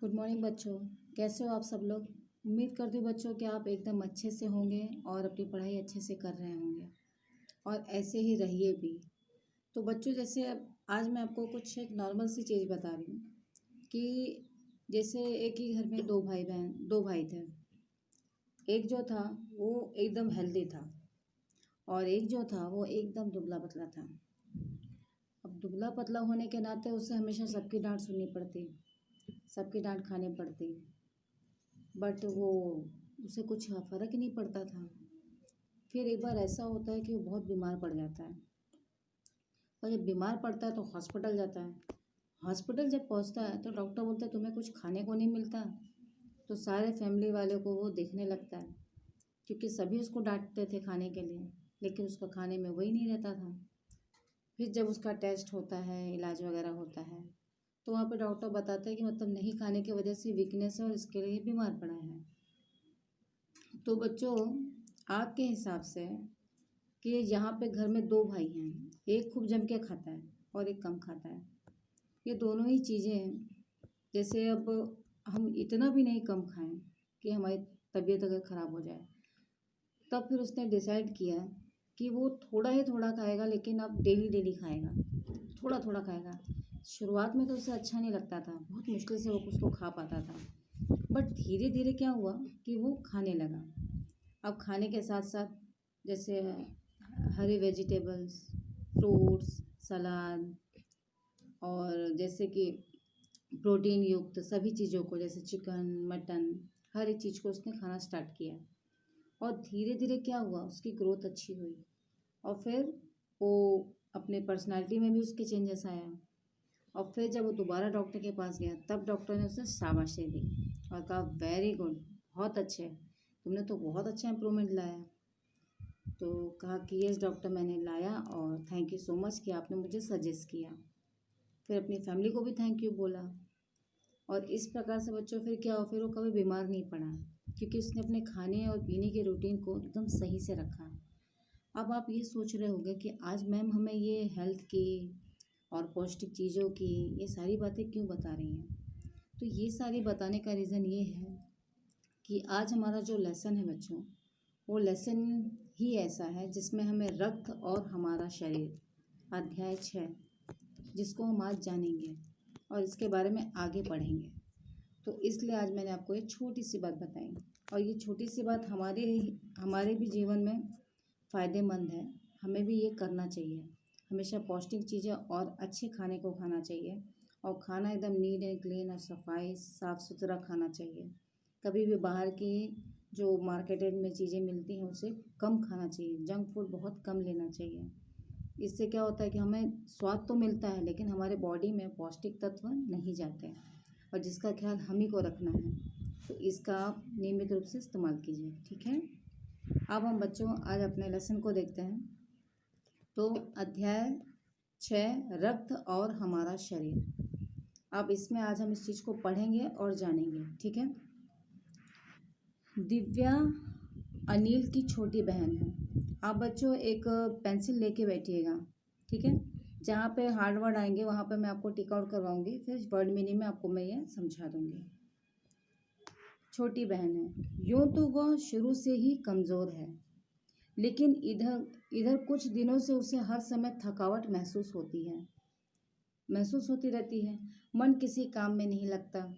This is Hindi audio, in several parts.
गुड मॉर्निंग बच्चों। कैसे हो आप सब लोग। उम्मीद करती हूँ बच्चों कि आप एकदम अच्छे से होंगे और अपनी पढ़ाई अच्छे से कर रहे होंगे और ऐसे ही रहिए भी। तो बच्चों जैसे अब आज मैं आपको कुछ एक नॉर्मल सी चीज़ बता रही हूँ कि जैसे एक ही घर में दो भाई थे। एक जो था वो एकदम हेल्दी था और एक जो था वो एकदम दुबला पतला था। अब दुबला पतला होने के नाते उसे हमेशा सबकी डांट सुननी पड़ती, सबकी डांट खानी पड़ती, बट वो उसे कुछ फ़र्क ही नहीं पड़ता था। फिर एक बार ऐसा होता है कि वो बहुत बीमार पड़ जाता है और जब बीमार पड़ता है तो हॉस्पिटल जाता है। हॉस्पिटल जब पहुंचता है तो डॉक्टर बोलते हैं तुम्हें कुछ खाने को नहीं मिलता। तो सारे फैमिली वालों को वो देखने लगता है क्योंकि सभी उसको डांटते थे खाने के लिए, लेकिन उसका खाने में वही नहीं रहता था। फिर जब उसका टेस्ट होता है, इलाज वगैरह होता है, तो वहाँ पे डॉक्टर बताते हैं कि मतलब नहीं खाने की वजह से वीकनेस है और इसके लिए बीमार पड़ा है। तो बच्चों आपके हिसाब से कि यहाँ पे घर में दो भाई हैं, एक खूब जम के खाता है और एक कम खाता है। ये दोनों ही चीज़ें जैसे अब हम इतना भी नहीं कम खाएं कि हमारी तबीयत अगर ख़राब हो जाए, तब फिर उसने डिसाइड किया कि वो थोड़ा ही थोड़ा खाएगा, लेकिन अब डेली डेली खाएगा, थोड़ा थोड़ा खाएगा। शुरुआत में तो उसे अच्छा नहीं लगता था, बहुत मुश्किल से वो उसको खा पाता था, बट धीरे धीरे क्या हुआ कि वो खाने लगा। अब खाने के साथ साथ जैसे हरी वेजिटेबल्स, फ्रूट्स, सलाद और जैसे कि प्रोटीन युक्त सभी चीज़ों को जैसे चिकन, मटन, हर एक चीज़ को उसने खाना स्टार्ट किया और धीरे धीरे क्या हुआ उसकी ग्रोथ अच्छी हुई और फिर वो अपने पर्सनालिटी में भी उसके चेंजेस आया। और फिर जब वो दोबारा डॉक्टर के पास गया तब डॉक्टर ने उसे शाबाशी दी और कहा वेरी गुड, बहुत अच्छे, तुमने तो बहुत अच्छा इम्प्रूवमेंट लाया। तो कहा कि यस डॉक्टर, मैंने लाया और थैंक यू सो मच कि आपने मुझे सजेस्ट किया। फिर अपनी फैमिली को भी थैंक यू बोला और इस प्रकार से बच्चों फिर क्या हो, फिर वो कभी बीमार नहीं पड़ा क्योंकि उसने अपने खाने और पीने के रूटीन को एकदम सही से रखा। अब आप ये सोच रहे होंगे कि आज मैम हमें ये हेल्थ की और पौष्टिक चीज़ों की ये सारी बातें क्यों बता रही हैं। तो ये सारी बताने का रीज़न ये है कि आज हमारा जो लेसन है बच्चों, वो लेसन ही ऐसा है जिसमें हमें रक्त और हमारा शरीर अध्याय 6, जिसको हम आज जानेंगे और इसके बारे में आगे पढ़ेंगे। तो इसलिए आज मैंने आपको एक छोटी सी बात बताई और ये छोटी सी बात हमारे भी जीवन में फ़ायदेमंद है। हमें भी ये करना चाहिए, हमेशा पौष्टिक चीज़ें और अच्छे खाने को खाना चाहिए और खाना एकदम नीट एंड क्लीन और सफाई साफ़ सुथरा खाना चाहिए। कभी भी बाहर की जो मार्केटेड में चीज़ें मिलती हैं उसे कम खाना चाहिए, जंक फूड बहुत कम लेना चाहिए। इससे क्या होता है कि हमें स्वाद तो मिलता है लेकिन हमारे बॉडी में पौष्टिक तत्व नहीं जाते हैं और जिसका ख्याल हम ही को रखना है। तो इसका आप नियमित रूप से इस्तेमाल कीजिए, ठीक है। अब हम बच्चों आज अपने लेसन को देखते हैं। तो अध्याय 6, रक्त और हमारा शरीर। अब इसमें आज हम इस चीज़ को पढ़ेंगे और जानेंगे, ठीक है। दिव्या अनिल की छोटी बहन है। आप बच्चों एक पेंसिल लेके बैठिएगा, ठीक है। जहाँ पे हार्ड वर्ड आएंगे वहाँ पे मैं आपको टिक आउट करवाऊंगी, फिर वर्ड मीनिंग में आपको मैं ये समझा दूंगी। छोटी बहन है, यूँ तो वह शुरू से ही कमज़ोर है, लेकिन इधर इधर कुछ दिनों से उसे हर समय थकावट महसूस होती रहती है। मन किसी काम में नहीं लगता।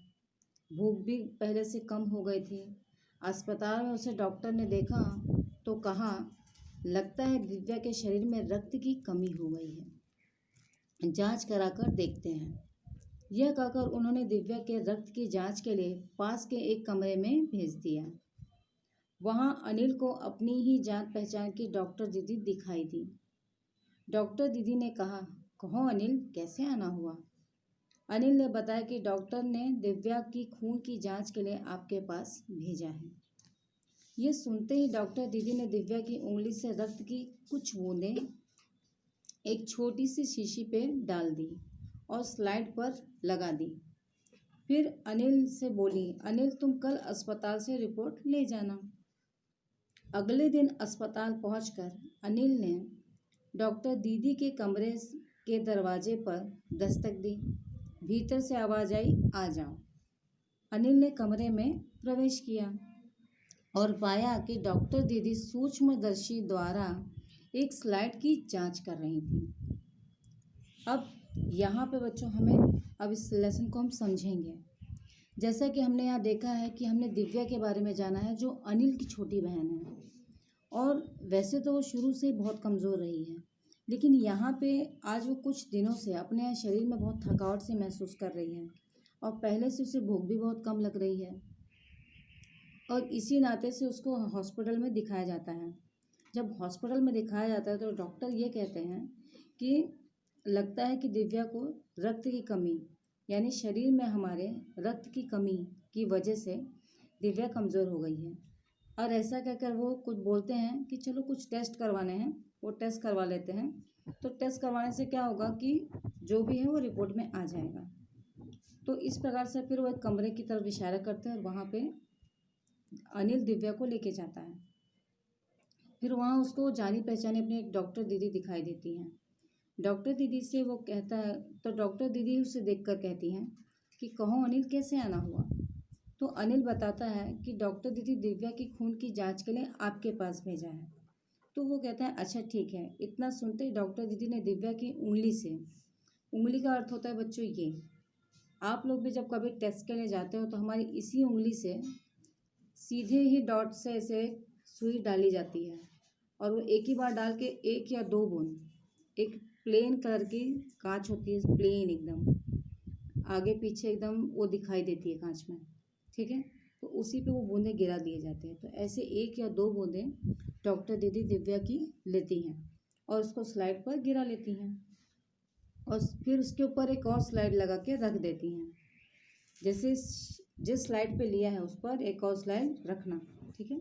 भूख भी पहले से कम हो गई थी। अस्पताल में उसे डॉक्टर ने देखा तो कहा लगता है दिव्या के शरीर में रक्त की कमी हो गई है, जांच कराकर देखते हैं। यह कहकर उन्होंने दिव्या के रक्त की जांच के लिए पास के एक कमरे में भेज दिया। वहां अनिल को अपनी ही जान पहचान की डॉक्टर दीदी दिखाई दी। डॉक्टर दीदी ने कहा, कहो अनिल, कैसे आना हुआ। अनिल ने बताया कि डॉक्टर ने दिव्या की खून की जांच के लिए आपके पास भेजा है। ये सुनते ही डॉक्टर दीदी ने दिव्या की उंगली से रक्त की कुछ बूंदें एक छोटी सी शीशी पे डाल दी और स्लाइड पर लगा दी। फिर अनिल से बोली, अनिल तुम कल अस्पताल से रिपोर्ट ले जाना। अगले दिन अस्पताल पहुंचकर अनिल ने डॉक्टर दीदी के कमरे के दरवाजे पर दस्तक दी। भीतर से आवाज़ आई, आ जाओ। अनिल ने कमरे में प्रवेश किया और पाया कि डॉक्टर दीदी सूक्ष्मदर्शी द्वारा एक स्लाइड की जांच कर रही थी। अब यहाँ पे बच्चों अब इस लेसन को हम समझेंगे। जैसा कि हमने यहाँ देखा है कि हमने दिव्या के बारे में जाना है, जो अनिल की छोटी बहन है, और वैसे तो वो शुरू से बहुत कमज़ोर रही है, लेकिन यहाँ पे आज वो कुछ दिनों से अपने शरीर में बहुत थकावट सी महसूस कर रही है और पहले से उसे भूख भी बहुत कम लग रही है, और इसी नाते से उसको हॉस्पिटल में दिखाया जाता है। जब हॉस्पिटल में दिखाया जाता है तो डॉक्टर ये कहते हैं कि लगता है कि दिव्या को रक्त की कमी, यानी शरीर में हमारे रक्त की कमी की वजह से दिव्या कमज़ोर हो गई है। और ऐसा कहकर वो कुछ बोलते हैं कि चलो कुछ टेस्ट करवाने हैं, वो टेस्ट करवा लेते हैं। तो टेस्ट करवाने से क्या होगा कि जो भी है वो रिपोर्ट में आ जाएगा। तो इस प्रकार से फिर वो एक कमरे की तरफ इशारा करते हैं और वहाँ पे अनिल दिव्या को लेके जाता है। फिर वहाँ उसको जानी पहचानी अपनी एक डॉक्टर दीदी दिखाई देती हैं। डॉक्टर दीदी से वो कहता है, तो डॉक्टर दीदी उसे देखकर कहती हैं कि कहो अनिल, कैसे आना हुआ? तो अनिल बताता है कि डॉक्टर दीदी दिव्या की खून की जांच के लिए आपके पास भेजा है। तो वो कहता है अच्छा ठीक है। इतना सुनते ही डॉक्टर दीदी ने दिव्या की उंगली से, उंगली का अर्थ होता है बच्चों ये, आप लोग भी जब कभी टेस्ट के लिए जाते हो तो हमारी इसी उंगली से सीधे ही डॉट से ऐसे सुई डाली जाती है, और वो एक ही बार डाल के 1 या 2 बूंद, एक प्लेन कलर की कांच होती है, प्लेन एकदम आगे पीछे एकदम वो दिखाई देती है कांच में, ठीक है। तो उसी पे वो बूंदें गिरा दिए जाते हैं। तो ऐसे 1 या 2 बूंदें डॉक्टर दीदी दिव्या की लेती हैं और उसको स्लाइड पर गिरा लेती हैं, और फिर उसके ऊपर एक और स्लाइड लगा के रख देती हैं। जैसे जिस स्लाइड पे लिया है उस पर एक और स्लाइड रखना, ठीक है।